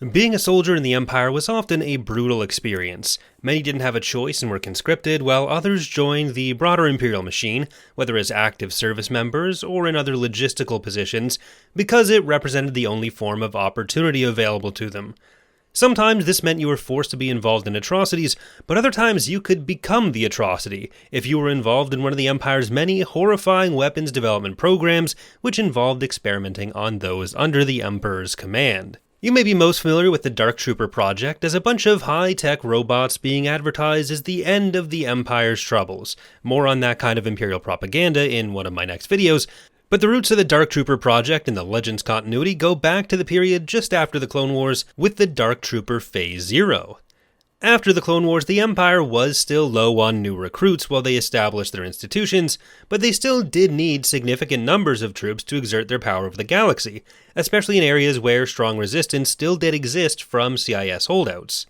Being a soldier in the Empire was often a brutal experience. Many didn't have a choice and were conscripted, while others joined the broader Imperial machine, whether as active service members or in other logistical positions, because it represented the only form of opportunity available to them. Sometimes this meant you were forced to be involved in atrocities, but other times you could become the atrocity if you were involved in one of the Empire's many horrifying weapons development programs, which involved experimenting on those under the Emperor's command. You may be most familiar with the Dark Trooper project as a bunch of high-tech robots being advertised as the end of the Empire's troubles. More on that kind of Imperial propaganda in one of my next videos, but the roots of the Dark Trooper project in the Legends continuity go back to the period just after the Clone Wars with the Dark Trooper Phase Zero. After the Clone Wars, the Empire was still low on new recruits while they established their institutions, but they still did need significant numbers of troops to exert their power over the galaxy, especially in areas where strong resistance still did exist from CIS holdouts.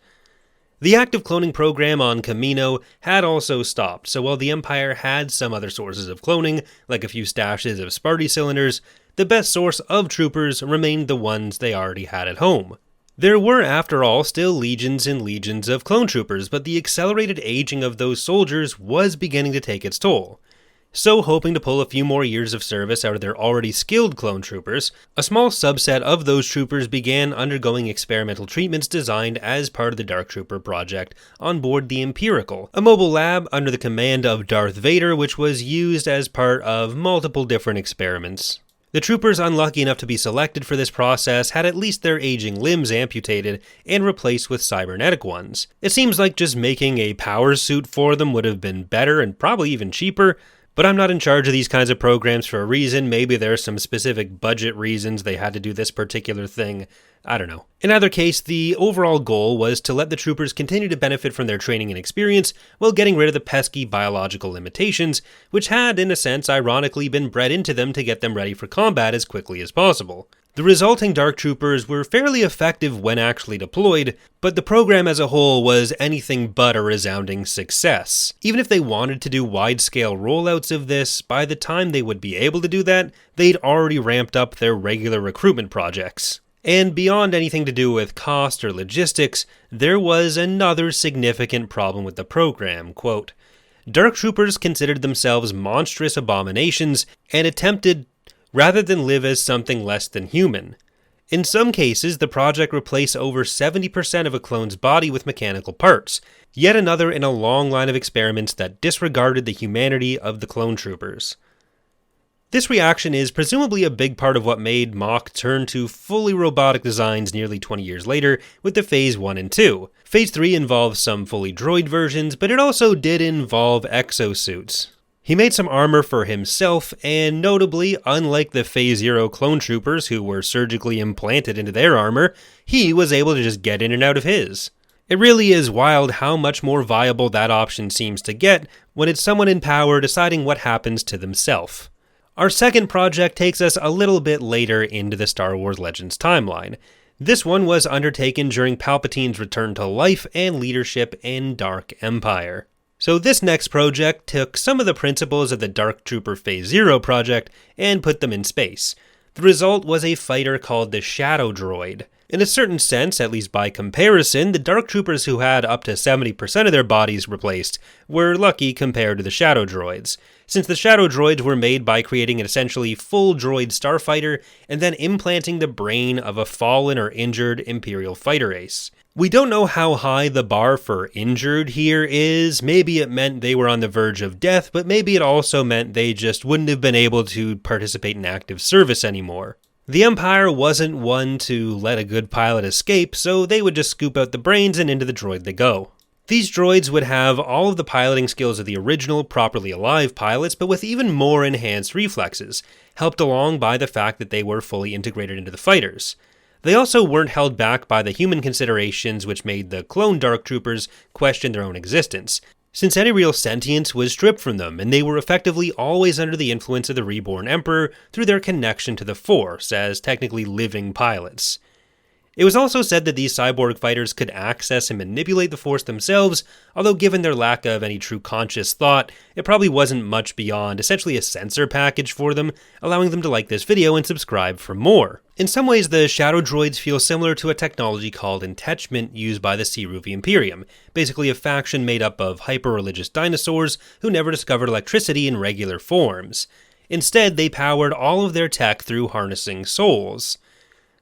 The active cloning program on Kamino had also stopped, so while the Empire had some other sources of cloning, like a few stashes of Sparty cylinders, the best source of troopers remained the ones they already had at home. There were, after all, still legions and legions of clone troopers, but the accelerated aging of those soldiers was beginning to take its toll. So, hoping to pull a few more years of service out of their already skilled clone troopers, a small subset of those troopers began undergoing experimental treatments designed as part of the Dark Trooper project on board the Imperial, a mobile lab under the command of Darth Vader which was used as part of multiple different experiments. The troopers unlucky enough to be selected for this process had at least their aging limbs amputated and replaced with cybernetic ones. It seems like just making a power suit for them would have been better and probably even cheaper, but I'm not in charge of these kinds of programs for a reason. Maybe there's some specific budget reasons they had to do this particular thing. I don't know. In either case, the overall goal was to let the troopers continue to benefit from their training and experience while getting rid of the pesky biological limitations, which had, in a sense, ironically been bred into them to get them ready for combat as quickly as possible. The resulting Dark Troopers were fairly effective when actually deployed, but the program as a whole was anything but a resounding success. Even if they wanted to do wide-scale rollouts of this, by the time they would be able to do that, they'd already ramped up their regular recruitment projects. And beyond anything to do with cost or logistics, there was another significant problem with the program. Quote, Dark Troopers considered themselves monstrous abominations and attempted rather than live as something less than human. In some cases, the project replaced over 70% of a clone's body with mechanical parts, yet another in a long line of experiments that disregarded the humanity of the clone troopers. This reaction is presumably a big part of what made Mach turn to fully robotic designs nearly 20 years later with the Phase 1 and 2. Phase 3 involved some fully droid versions, but it also did involve exosuits. He made some armor for himself, and notably, unlike the Phase Zero clone troopers who were surgically implanted into their armor, he was able to just get in and out of his. It really is wild how much more viable that option seems to get when it's someone in power deciding what happens to themselves. Our second project takes us a little bit later into the Star Wars Legends timeline. This one was undertaken during Palpatine's return to life and leadership in Dark Empire. So this next project took some of the principles of the Dark Trooper Phase Zero project and put them in space. The result was a fighter called the Shadow Droid. In a certain sense, at least by comparison, the Dark Troopers who had up to 70% of their bodies replaced were lucky compared to the Shadow Droids, since the Shadow Droids were made by creating an essentially full droid starfighter and then implanting the brain of a fallen or injured Imperial fighter ace. We don't know how high the bar for injured here is. Maybe it meant they were on the verge of death, but maybe it also meant they just wouldn't have been able to participate in active service anymore. The Empire wasn't one to let a good pilot escape, so they would just scoop out the brains and into the droid they go. These droids would have all of the piloting skills of the original properly alive pilots, but with even more enhanced reflexes, helped along by the fact that they were fully integrated into the fighters. They also weren't held back by the human considerations which made the clone Dark Troopers question their own existence, since any real sentience was stripped from them, and they were effectively always under the influence of the reborn Emperor through their connection to the Force as technically living pilots. It was also said that these cyborg fighters could access and manipulate the Force themselves, although given their lack of any true conscious thought, it probably wasn't much beyond essentially a sensor package for them, allowing them to like this video and subscribe for more. In some ways, the Shadow Droids feel similar to a technology called entechment used by the Seruvi Imperium, basically a faction made up of hyper-religious dinosaurs who never discovered electricity in regular forms. Instead, they powered all of their tech through harnessing souls.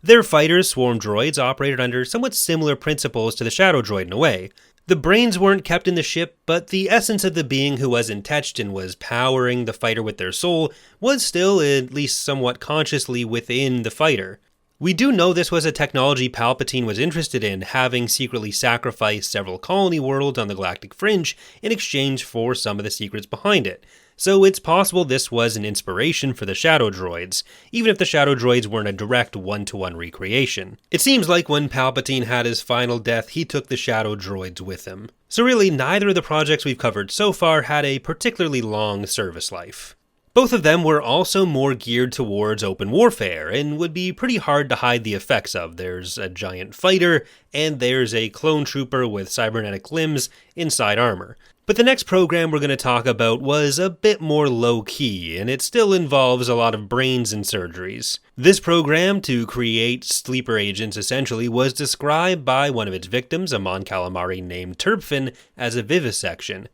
Their fighters, swarm droids, operated under somewhat similar principles to the Shadow Droid in a way. The brains weren't kept in the ship, but the essence of the being who was enteched and was powering the fighter with their soul was still, at least somewhat consciously, within the fighter. We do know this was a technology Palpatine was interested in, having secretly sacrificed several colony worlds on the Galactic Fringe in exchange for some of the secrets behind it. So it's possible this was an inspiration for the Shadow Droids, even if the Shadow Droids weren't a direct one-to-one recreation. It seems like when Palpatine had his final death, he took the Shadow Droids with him. So really, neither of the projects we've covered so far had a particularly long service life. Both of them were also more geared towards open warfare, and would be pretty hard to hide the effects of. There's a giant fighter, and there's a clone trooper with cybernetic limbs inside armor. But the next program we're going to talk about was a bit more low-key, and it still involves a lot of brains and surgeries. This program, to create sleeper agents essentially, was described by one of its victims, a Mon Calamari named Turpin, as a vivisection.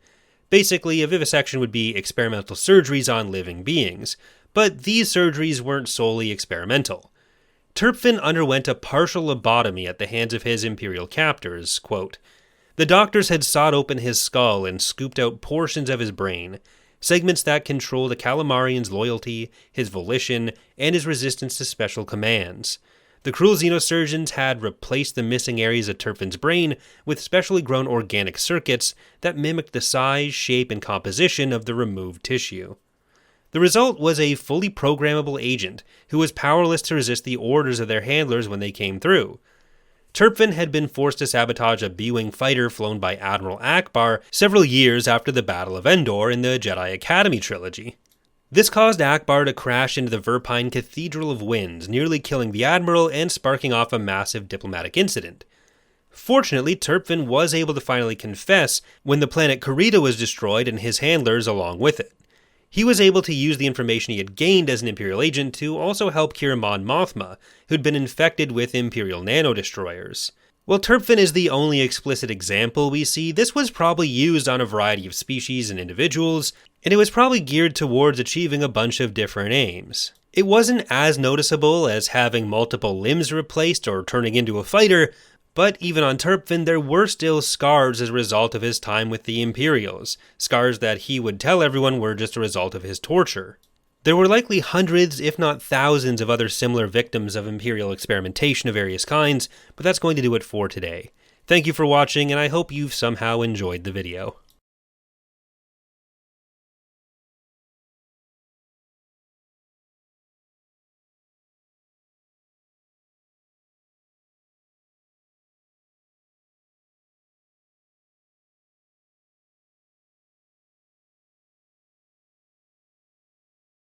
Basically, a vivisection would be experimental surgeries on living beings, but these surgeries weren't solely experimental. Turpin underwent a partial lobotomy at the hands of his Imperial captors, quote, "The doctors had sawed open his skull and scooped out portions of his brain, segments that control the Calamarian's loyalty, his volition, and his resistance to special commands. The cruel xenosurgeons had replaced the missing areas of Turpin's brain with specially grown organic circuits that mimicked the size, shape, and composition of the removed tissue. The result was a fully programmable agent who was powerless to resist the orders of their handlers when they came through. Turpin had been forced to sabotage a B-Wing fighter flown by Admiral Akbar several years after the Battle of Endor in the Jedi Academy trilogy. This caused Akbar to crash into the Verpine Cathedral of Winds, nearly killing the Admiral and sparking off a massive diplomatic incident. Fortunately, Turpin was able to finally confess when the planet Kurita was destroyed and his handlers along with it. He was able to use the information he had gained as an Imperial agent to also help cure Mon Mothma, who'd been infected with Imperial nano-destroyers. While Turpin is the only explicit example we see, this was probably used on a variety of species and individuals, and it was probably geared towards achieving a bunch of different aims. It wasn't as noticeable as having multiple limbs replaced or turning into a fighter, but even on Turpin there were still scars as a result of his time with the Imperials, scars that he would tell everyone were just a result of his torture. There were likely hundreds, if not thousands, of other similar victims of Imperial experimentation of various kinds, but that's going to do it for today. Thank you for watching, and I hope you've somehow enjoyed the video.